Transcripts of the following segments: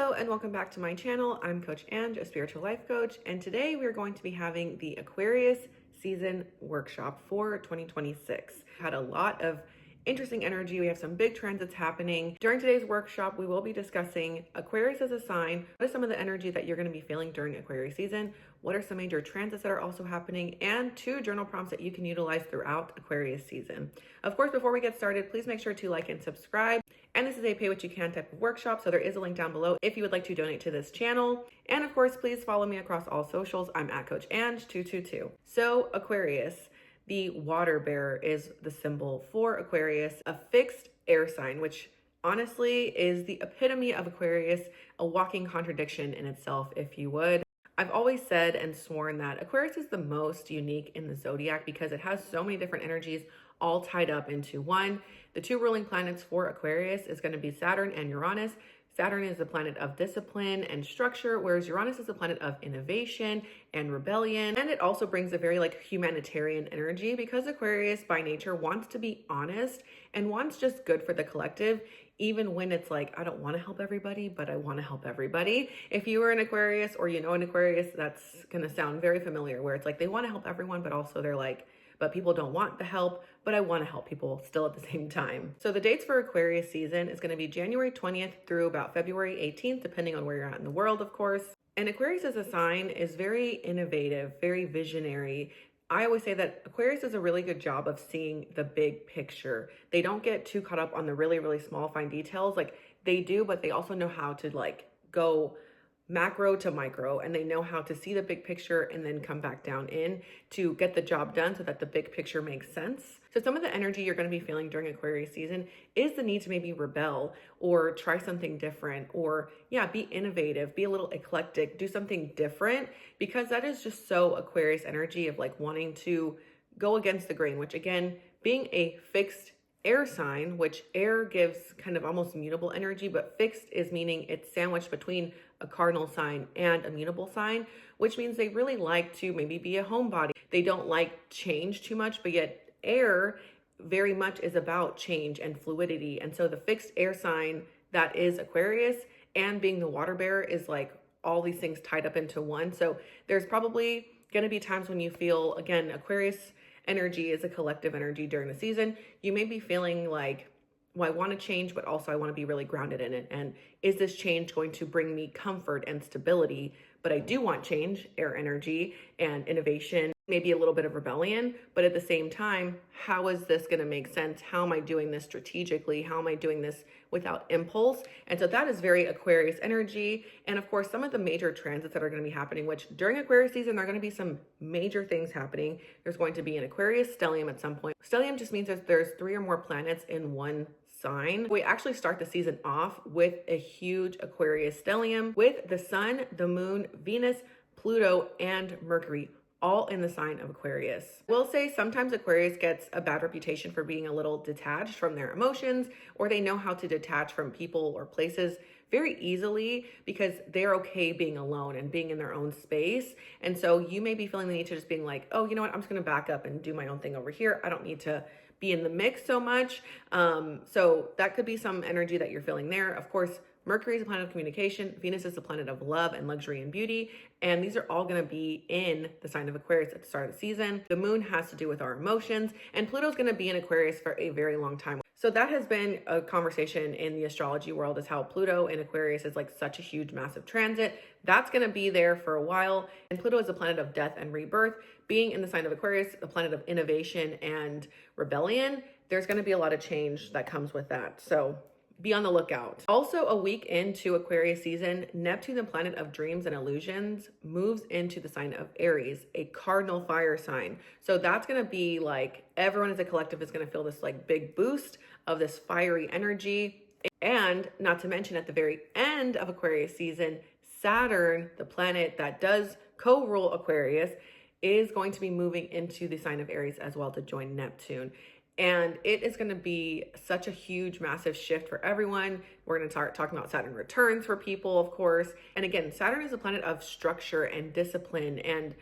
Hello and welcome back to my channel. I'm Coach Ange, a spiritual life coach, and today we're going to be having the Aquarius Season Workshop for 2026. Had a lot of interesting energy. We have some big transits happening. During today's workshop, we will be discussing Aquarius as a sign. What is some of the energy that you're going to be feeling during Aquarius season? What are some major transits that are also happening? And 2 journal prompts that you can utilize throughout Aquarius season. Of course, before we get started, please make sure to like and subscribe. And this is a pay what you can type of workshop, so there is a link down below if you would like to donate to this channel. And of course, please follow me across all socials. I'm at Coach Ange 222. So Aquarius, the water bearer, is the symbol for Aquarius, a fixed air sign, which honestly is the epitome of Aquarius, a walking contradiction in itself, if you would. I've always said and sworn that Aquarius is the most unique in the zodiac because it has so many different energies all tied up into one. The 2 ruling planets for Aquarius is going to be Saturn and Uranus. Saturn is the planet of discipline and structure, whereas Uranus is the planet of innovation and rebellion. And it also brings a very humanitarian energy because Aquarius by nature wants to be honest and wants just good for the collective, even when it's I don't want to help everybody, but I want to help everybody. If you are an Aquarius or you know an Aquarius, that's going to sound very familiar, where it's they want to help everyone, but also they're but people don't want the help, but I want to help people still at the same time. So the dates for Aquarius season is going to be January 20th through about February 18th, depending on where you're at in the world, of course. And Aquarius as a sign is very innovative, very visionary. I always say that Aquarius does a really good job of seeing the big picture. They don't get too caught up on the really, really small, fine details. They do, but they also know how to go macro to micro, and they know how to see the big picture and then come back down in to get the job done so that the big picture makes sense. So some of the energy you're going to be feeling during Aquarius season is the need to maybe rebel or try something different, or be innovative, be a little eclectic, do something different, because that is just so Aquarius energy of wanting to go against the grain, which again, being a fixed air sign, which air gives kind of almost mutable energy, but fixed is meaning it's sandwiched between a cardinal sign and a mutable sign, which means they really like to maybe be a homebody. They don't like change too much, but yet air very much is about change and fluidity. And so the fixed air sign that is Aquarius and being the water bearer is all these things tied up into one. So there's probably going to be times when you feel, again, Aquarius energy is a collective energy during the season. You may be feeling well, I want to change, but also I want to be really grounded in it. And is this change going to bring me comfort and stability? But I do want change, air energy and innovation, maybe a little bit of rebellion. But at the same time, how is this going to make sense? How am I doing this strategically? How am I doing this without impulse? And so that is very Aquarius energy. And of course, some of the major transits that are going to be happening, which during Aquarius season, there are going to be some major things happening. There's going to be an Aquarius stellium at some point. Stellium just means that there's 3 or more planets in one sign. We actually start the season off with a huge Aquarius stellium with the sun, the moon, Venus, Pluto, and Mercury all in the sign of Aquarius. We'll say sometimes Aquarius gets a bad reputation for being a little detached from their emotions, or they know how to detach from people or places very easily because they're okay being alone and being in their own space. And so you may be feeling the need to just being oh, you know what, I'm just going to back up and do my own thing over here. I don't need to be in the mix so much. So that could be some energy that you're feeling there. Of course, Mercury is a planet of communication. Venus is the planet of love and luxury and beauty. And these are all going to be in the sign of Aquarius at the start of the season. The moon has to do with our emotions, and Pluto's going to be in Aquarius for a very long time. So that has been a conversation in the astrology world, is how Pluto in Aquarius is such a huge, massive transit. That's going to be there for a while. And Pluto is a planet of death and rebirth. Being in the sign of Aquarius, the planet of innovation and rebellion, there's going to be a lot of change that comes with that. So be on the lookout. Also, a week into Aquarius season, Neptune, the planet of dreams and illusions, moves into the sign of Aries, a cardinal fire sign. So that's going to be everyone as a collective is going to feel this big boost of this fiery energy. And not to mention, at the very end of Aquarius season, Saturn, the planet that does co-rule Aquarius, is going to be moving into the sign of Aries as well to join Neptune. And it is going to be such a huge, massive shift for everyone. We're going to start talking about Saturn returns for people, of course. And again, Saturn is a planet of structure and discipline, and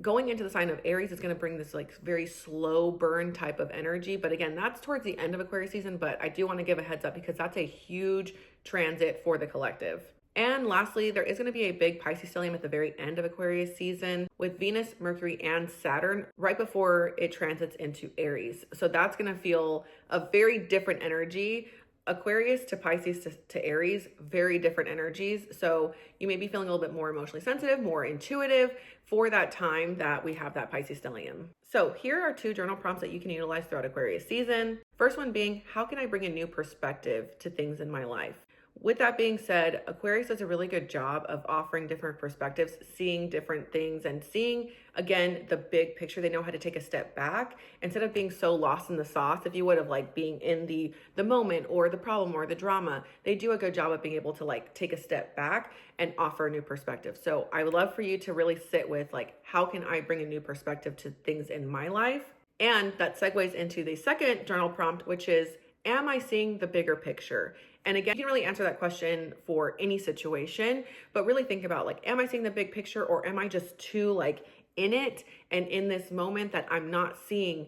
going into the sign of Aries is going to bring this very slow burn type of energy. But again, that's towards the end of Aquarius season, but I do want to give a heads up because that's a huge transit for the collective. And lastly, there is going to be a big Pisces stellium at the very end of Aquarius season with Venus, Mercury, and Saturn right before it transits into Aries. So that's going to feel a very different energy. Aquarius to Pisces to Aries, very different energies. So you may be feeling a little bit more emotionally sensitive, more intuitive for that time that we have that Pisces stellium. So here are 2 journal prompts that you can utilize throughout Aquarius season. First one being, how can I bring a new perspective to things in my life? With that being said, Aquarius does a really good job of offering different perspectives, seeing different things, and seeing, again, the big picture. They know how to take a step back instead of being so lost in the sauce, if you would, of like being in the moment or the problem or the drama. They do a good job of being able to like take a step back and offer a new perspective. So I would love for you to really sit with like, how can I bring a new perspective to things in my life? And that segues into the second journal prompt, which is, am I seeing the bigger picture? And again, you can really answer that question for any situation, but really think about like, am I seeing the big picture, or am I just too like in it and in this moment that I'm not seeing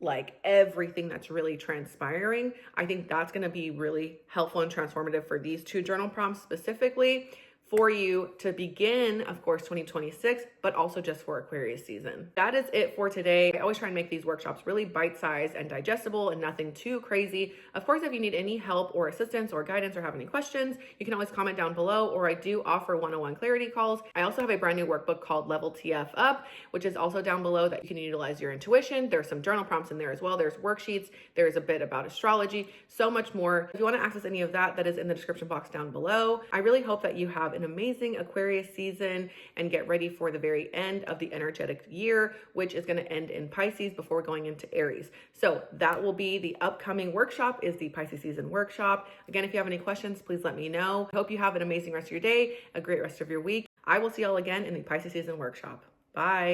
like everything that's really transpiring? I think that's going to be really helpful and transformative for these 2 journal prompts specifically for you to begin, of course, 2026, but also just for Aquarius season. That is it for today. I always try and make these workshops really bite-sized and digestible and nothing too crazy. Of course, if you need any help or assistance or guidance or have any questions, you can always comment down below, or I do offer one-on-one clarity calls. I also have a brand new workbook called Level TF Up, which is also down below that you can utilize your intuition. There's some journal prompts in there as well. There's worksheets. There's a bit about astrology, so much more. If you want to access any of that, that is in the description box down below. I really hope that you have an amazing Aquarius season and get ready for the very end of the energetic year, which is going to end in Pisces before going into Aries. So that will be the upcoming workshop, is the Pisces Season Workshop. Again, if you have any questions, please let me know. I hope you have an amazing rest of your day, a great rest of your week. I will see y'all again in the Pisces Season Workshop. Bye.